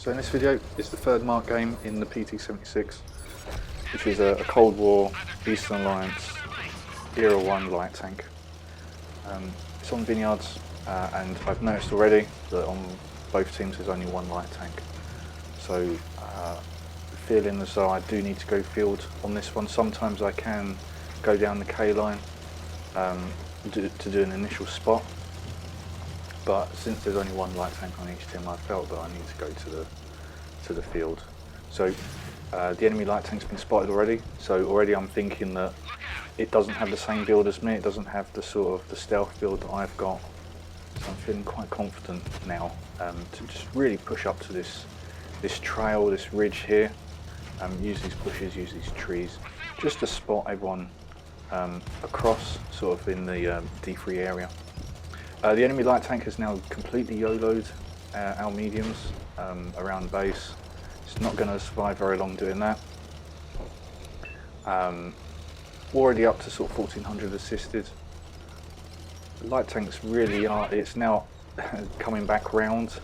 So in this video is the third mark game in the PT-76, which is a Cold War Eastern Alliance Era 1 light tank. It's on vineyards, and I've noticed already that on both teams there's only one light tank. So feeling as though I do need to go field on this one. Sometimes I can go down the K line to do an initial spot, but since there's only one light tank on each team, I felt that I need to go to the field. So the enemy light tank's been spotted already, so already I'm thinking that it doesn't have the same build as me, it doesn't have the sort of the stealth build that I've got. So I'm feeling quite confident now to just really push up to this trail, this ridge here, use these bushes, use these trees, just to spot everyone across, sort of in the D3 area. The enemy light tank has now completely YOLO'd our mediums around base. It's not going to survive very long doing that. Already up to sort of 1400 assisted. The light tanks really are, it's now coming back round.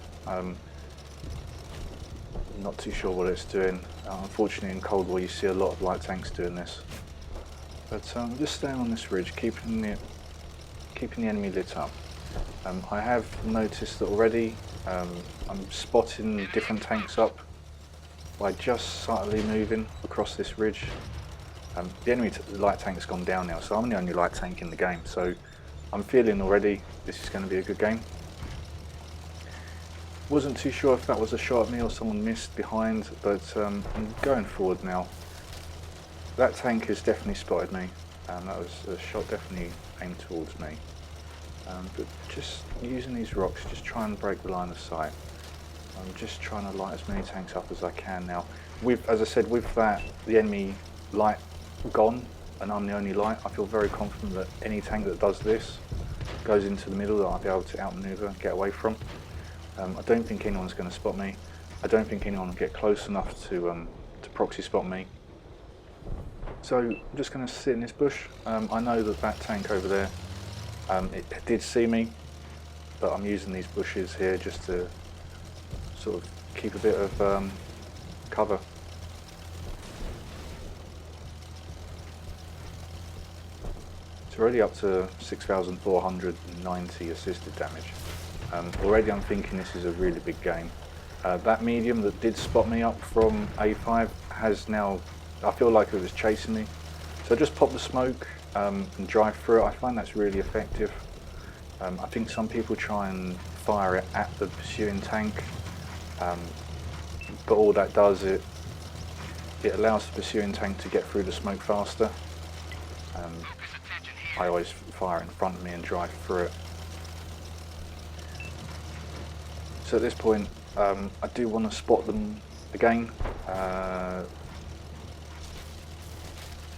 Not too sure what it's doing. Unfortunately in Cold War you see a lot of light tanks doing this. But just staying on this ridge, keeping the enemy lit up. I have noticed that already I'm spotting different tanks up by just subtly moving across this ridge. The enemy light tank's gone down now, so I'm the only light tank in the game, so I'm feeling already this is going to be a good game. Wasn't too sure if that was a shot at me or someone missed behind, but I'm going forward now. That tank has definitely spotted me, and that was a shot definitely aimed towards me. But just using these rocks, just try and break the line of sight. I'm just trying to light as many tanks up as I can now. As I said, with that, the enemy light gone, and I'm the only light, I feel very confident that any tank that does this goes into the middle that I'll be able to outmaneuver and get away from. I don't think anyone's going to spot me. I don't think anyone will get close enough to proxy spot me. So I'm just going to sit in this bush. I know that tank over there, it did see me, but I'm using these bushes here just to sort of keep a bit of cover. It's already up to 6,490 assisted damage. Already I'm thinking this is a really big game. That medium that did spot me up from A5 has now, I feel like it was chasing me. So I just pop the smoke and drive through it. I find that's really effective. I think some people try and fire it at the pursuing tank, but all that does, it allows the pursuing tank to get through the smoke faster. I always fire in front of me and drive through it. So at this point, I do want to spot them again.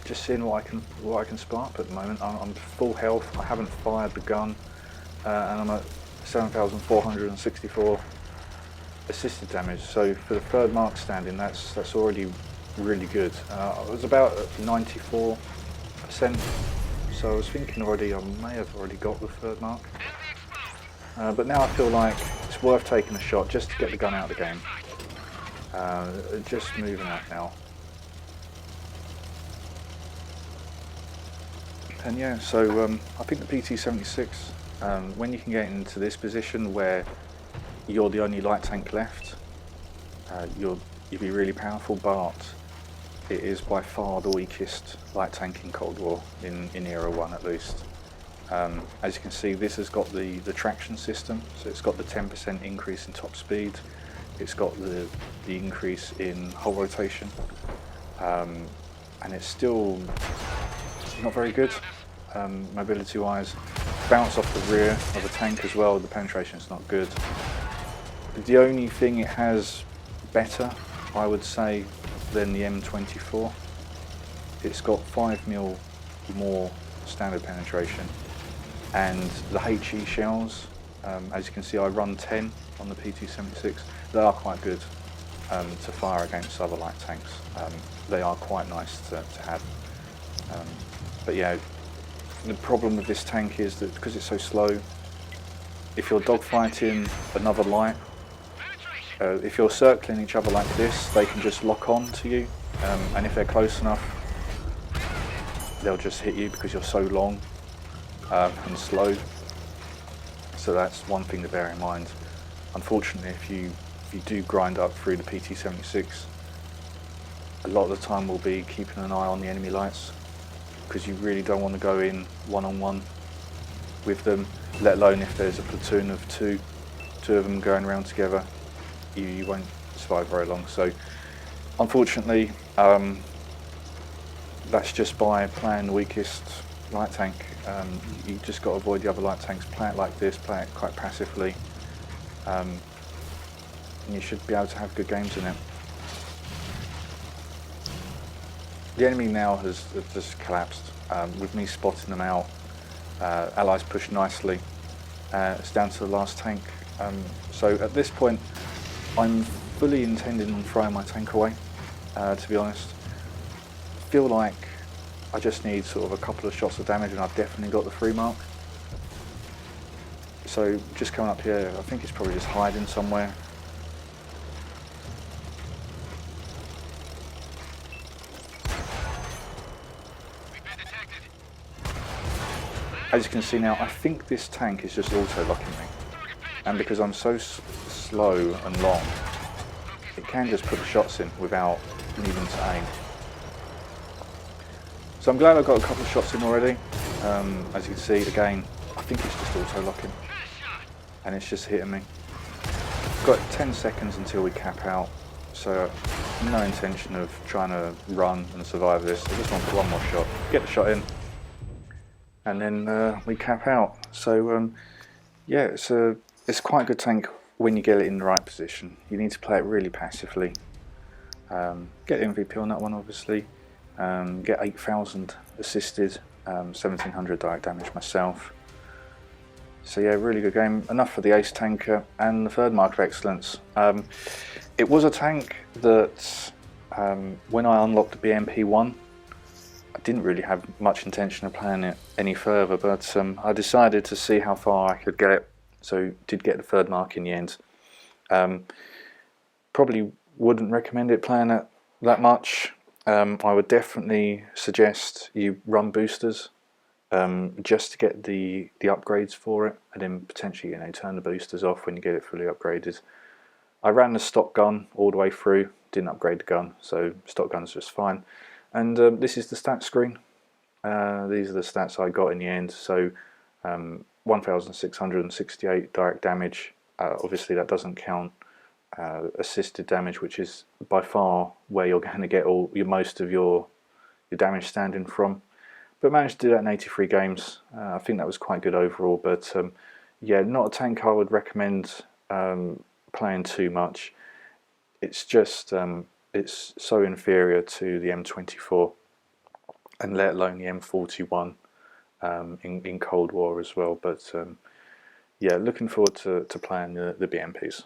Just seeing what I can spot up at the moment. I'm full health. I haven't fired the gun, and I'm at 7,464 assisted damage. So for the third mark standing, that's already really good. I was about 94%. So I was thinking already I may have already got the third mark. But now I feel like it's worth taking a shot just to get the gun out of the game. Just moving out now. And yeah, so I think the PT-76, when you can get into this position where you're the only light tank left, you'll be really powerful, but it is by far the weakest light tank in Cold War, in Era 1 at least. As you can see, this has got the traction system, so it's got the 10% increase in top speed, it's got the increase in hull rotation, and it's still not very good mobility wise. Bounce off the rear of the tank as well, the penetration is not good. The only thing it has better, I would say, than the M24, it's got 5mm more standard penetration. And the HE shells, as you can see, I run 10 on the PT-76. They are quite good to fire against other light tanks. They are quite nice to have. But yeah, the problem with this tank is that because it's so slow, if you're dogfighting another light, If you're circling each other like this, they can just lock on to you, and if they're close enough, they'll just hit you because you're so long and slow. So that's one thing to bear in mind. Unfortunately, if you do grind up through the PT-76, a lot of the time we'll be keeping an eye on the enemy lights, because you really don't want to go in one-on-one with them, let alone if there's a platoon of two of them going around together. You won't survive very long. So unfortunately, that's just by playing the weakest light tank. You just got to avoid the other light tanks. Play it like this, play it quite passively, and you should be able to have good games in it. The enemy now has just collapsed. With me spotting them out, allies pushed nicely. It's down to the last tank. So at this point, I'm fully intending on throwing my tank away, to be honest. I feel like I just need sort of a couple of shots of damage and I've definitely got the 3 mark. So just coming up here, I think it's probably just hiding somewhere. As you can see now, I think this tank is just auto-locking me. And because I'm so slow and long, it can just put the shots in without needing to aim. So I'm glad I got a couple of shots in already. As you can see, again, I think it's just auto-locking. And it's just hitting me. Got 10 seconds until we cap out. So no intention of trying to run and survive this. I just want one more shot. Get the shot in. And then we cap out. So yeah, it's quite a good tank when you get it in the right position. You need to play it really passively. Get MVP on that one, obviously. Get 8,000 assisted, 1,700 direct damage myself. So yeah, really good game. Enough for the ace tanker and the 3rd mark of excellence. It was a tank that when I unlocked the BMP1, I didn't really have much intention of playing it any further, but I decided to see how far I could get it, so did get the 3rd mark in the end. Probably wouldn't recommend it playing it that much. I would definitely suggest you run boosters just to get the upgrades for it, and then potentially turn the boosters off when you get it fully upgraded. I ran the stock gun all the way through, didn't upgrade the gun, so stock gun's just fine. And this is the stats screen. These are the stats I got in the end. So 1,668 direct damage. Obviously that doesn't count assisted damage, which is by far where you're going to get most of your damage standing from. But managed to do that in 83 games. I think that was quite good overall. But yeah, not a tank I would recommend playing too much. It's just it's so inferior to the M24, and let alone the M41 in Cold War as well. But yeah, looking forward to playing the BMPs.